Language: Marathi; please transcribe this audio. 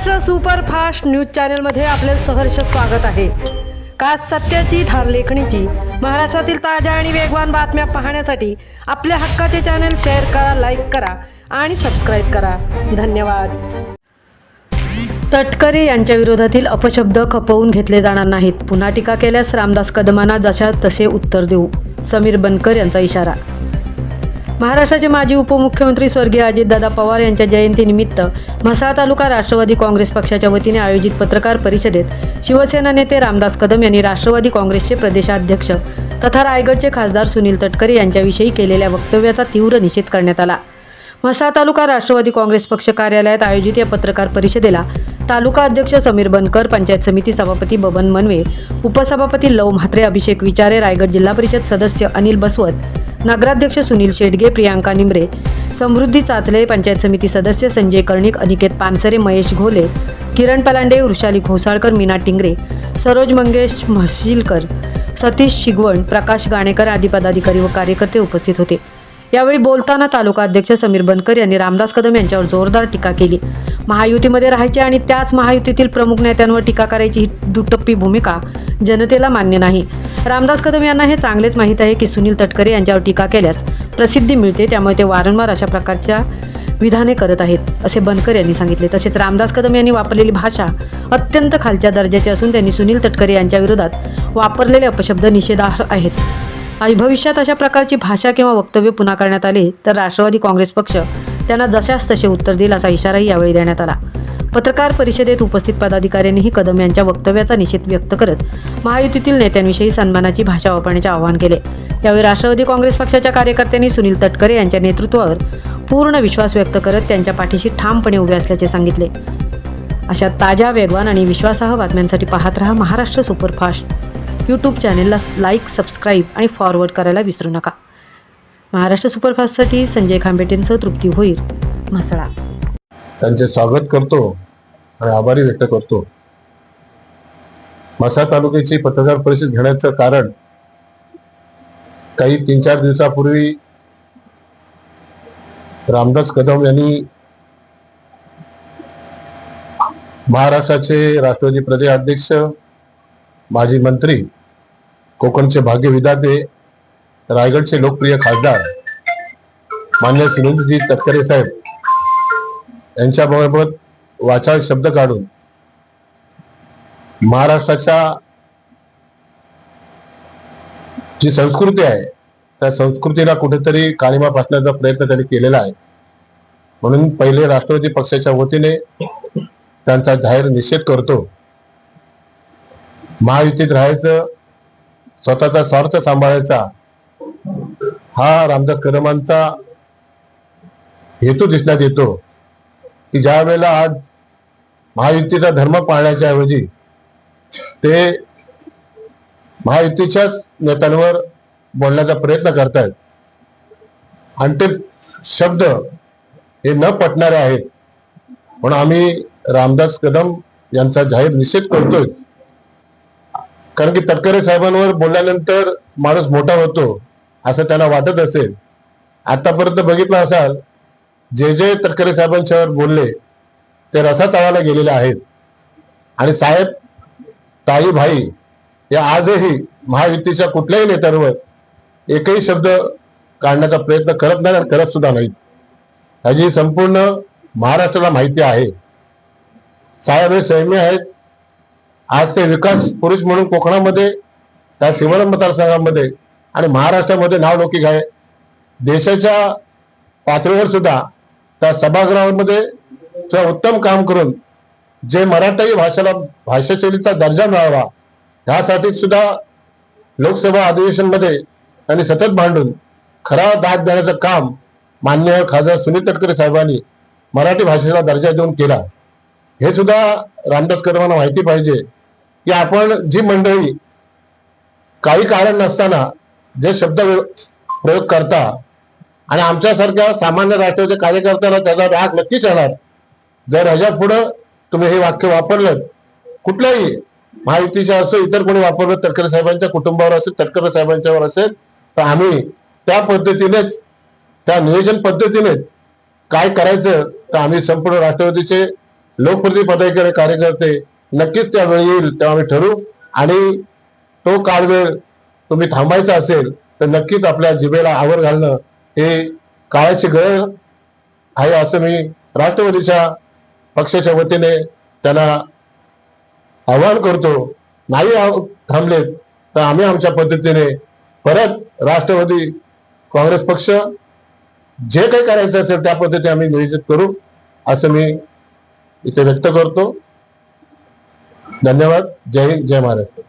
महाराष्ट्र सुपरफास्ट न्यूज चॅनलमध्ये आपले सहर्ष स्वागत आहे। खास सत्याची धार लेखणीची महाराष्ट्रातील ताज्या आणि वेगवान बातम्या पाहण्यासाठी आपल्या हक्काचे चॅनल शेअर करा, लाईक करा आणि सबस्क्राईब करा। धन्यवाद। तटकरे यांच्या विरोधातील अपशब्द खपवून घेतले जाणार नाहीत। पुन्हा टीका केल्यास रामदास कदमांना जशा तसे उत्तर देऊ, समीर बनकर यांचा इशारा। महाराष्ट्राचे माजी उपमुख्यमंत्री स्वर्गीय अजितदादा पवार यांच्या जयंतीनिमित्त म्हसळा तालुका राष्ट्रवादी काँग्रेस पक्षाच्या वतीने आयोजित पत्रकार परिषदेत शिवसेना नेते रामदास कदम यांनी राष्ट्रवादी काँग्रेसचे प्रदेशाध्यक्ष तथा रायगडचे खासदार सुनील तटकरे यांच्याविषयी केलेल्या वक्तव्याचा तीव्र निषेध करण्यात आला। म्हसळा तालुका राष्ट्रवादी काँग्रेस पक्ष कार्यालयात आयोजित या पत्रकार परिषदेला तालुका अध्यक्ष समीर बनकर, पंचायत समिती सभापती बबन मनवे, उपसभापती लव म्हात्रे, अभिषेक विचारे, रायगड जिल्हा परिषद सदस्य अनिल बसवत, नगराध्यक्ष सुनील शेडगे, प्रियांका निमरे, समृद्धी चाचले, पंचायत समिती सदस्य संजय कर्णिक, अनिकेत पानसरे, महेश घोले, किरण पलांडे, वृषाली घोसाळकर, मीना टिंगरे, सरोज मंगेश म्हशीलकर, सतीश शिगवण, प्रकाश गाणेकर आदी पदाधिकारी व कार्यकर्ते उपस्थित होते। यावेळी बोलताना तालुका अध्यक्ष समीर बनकर यांनी रामदास कदम यांच्यावर जोरदार टीका केली। महायुतीमध्ये राहायचे आणि त्याच महायुतीतील प्रमुख नेत्यांवर टीका करायची ही दुटप्पी भूमिका जनतेला मान्य नाही। रामदास कदम यांना हे चांगलेच माहीत आहे की सुनील तटकरे यांच्यावर टीका केल्यास प्रसिद्धी मिळते, त्यामुळे ते वारंवार अशा प्रकारच्या विधाने करत आहेत, असे बनकर यांनी सांगितले। तसेच रामदास कदम यांनी वापरलेली भाषा अत्यंत खालच्या दर्जाची असून त्यांनी सुनील तटकरे यांच्या विरोधात वापरलेले अपशब्द निषेधार्ह आहेत। आणि भविष्यात अशा प्रकारची भाषा किंवा वक्तव्य पुन्हा करण्यात आले तर राष्ट्रवादी काँग्रेस पक्ष त्यांना जशास तसे उत्तर देईल, असा इशाराही यावेळी देण्यात आला। पत्रकार परिषदेत उपस्थित पदाधिकाऱ्यांनीही कदम यांच्या वक्तव्याचा निषेध व्यक्त करत महायुतीतील नेत्यांविषयी सन्मानाची भाषा वापरण्याचे आवाहन केले। यावेळी राष्ट्रवादी काँग्रेस पक्षाच्या कार्यकर्त्यांनी सुनील तटकरे यांच्या नेतृत्वावर पूर्ण विश्वास व्यक्त करत त्यांच्या पाठीशी ठामपणे उभे असल्याचे सांगितले। अशा ताज्या, वेगवान आणि विश्वासार्ह बातम्यांसाठी पाहत रहा महाराष्ट्र सुपरफास्ट यूट्यूब चॅनेलला लाईक, सबस्क्राईब आणि फॉरवर्ड करायला विसरू नका। महाराष्ट्र सुपरफास्टसाठी संजय खांबेटेंसह तृप्ती होईल, म्हसळा। त्यांचे स्वागत करतो आणि आभारी व्यक्त करतो। म्हसळा तालुक्याची पत्रकार परिषद घेण्याचं कारण काही 3-4 दिवसापूर्वी रामदास कदम यांनी महाराष्ट्राचे राष्ट्रवादी प्रदेशाध्यक्ष, माजी मंत्री, कोकणचे भाग्यविधाते, रायगडचे लोकप्रिय खासदार मान्य सुनीलजी तटकरे साहेब यांच्याबाबत वाचाळ शब्द काढून महाराष्ट्राच्या जी संस्कृती आहे त्या संस्कृतीला कुठेतरी काळिमा फासण्याचा प्रयत्न त्यांनी केलेला आहे। म्हणून पहिले राष्ट्रवादी पक्षाच्या वतीने त्यांचा जाहीर निषेध करतो। महायुतीत राहायचं, स्वतःचा स्वार्थ सांभाळायचा हा रामदास कदमांचा हेतू दिसण्यात येतो की ज्या वेळेला आज महायुतीचा धर्म पाळण्याच्या ऐवजी ते महायुतीच्याच नेत्यांवर बोलण्याचा प्रयत्न करतायत आणि ते शब्द हे न पटणारे आहेत। म्हणून आम्ही रामदास कदम यांचा जाहीर निषेध करतोय, कारण की तटकरे साहेबांवर बोलल्यानंतर माणूस मोठा होतो असं त्यांना वाटत असेल। आतापर्यंत बघितलं असाल, जे तटकरे साहेबांच्यावर बोलले ते रसातळाला गेलेले आहेत आणि साहेब, ताई, भाई हे आजही महायुतीच्या कुठल्याही नेत्यांवर एकही शब्द काढण्याचा प्रयत्न करत नाही आणि करत सुद्धा नाहीत। ह्याची संपूर्ण महाराष्ट्राला माहिती आहे। साहेब हे सैम्य आहेत। आज ते विकास पुरुष म्हणून कोकणामध्ये, त्या शिवण मतदारसंघामध्ये आणि महाराष्ट्रामध्ये नावलौकिक आहे। देशाच्या पातळीवर सुद्धा त्या सभागृहामध्ये उत्तम काम करून जे मराठी भाषेला भाषाशैलीचा दर्जा मिळावा यासाठी सुद्धा लोकसभा अधिवेशनमध्ये त्यांनी सतत भांडून खरा दाद देण्याचं काम मान्य खासदार सुनील तटकरे साहेबांनी मराठी भाषेला दर्जा देऊन केला। हे सुद्धा रामदास कदमांना माहिती पाहिजे की आपण जी मंडळी काही कारण नसताना जे शब्द प्रयोग करता आणि आमच्यासारख्या सामान्य राष्ट्रवादी कार्यकर्त्याला त्याचा राग नक्कीच येणार जर ह्याच्या पुढे तुम्ही हे वाक्य वापरलं, कुठल्याही महायुतीच्या असो, इतर कोणी वापरलं, तटकरे साहेबांच्या कुटुंबावर असेल, तटकरे साहेबांच्यावर असेल, तर आम्ही त्या पद्धतीनेच, त्या नियोजन पद्धतीनेच काय करायचं तर आम्ही संपूर्ण राष्ट्रवादीचे लोकप्रतिनिधी पदाधिकारी कार्यकर्ते नक्कीच त्यावेळी येईल तेव्हा आम्ही ठरवू. आणि तो काळवेळ तुम्ही थांबायचा असेल तर नक्कीच आपल्या जिभेला आवर घालणं हे काळाची गरज आहे असं मी राष्ट्रवादीच्या पक्षाच्या वतीने त्यांना आवाहन करतो. नाही थांबलेत तर आम्ही आमच्या पद्धतीने परत राष्ट्रवादी काँग्रेस पक्ष जे काही करायचं असेल त्या पद्धतीने आम्ही नियोजित करू असं मी इथे व्यक्त करतो. धन्यवाद. जय हिंद, जय महाराष्ट्र.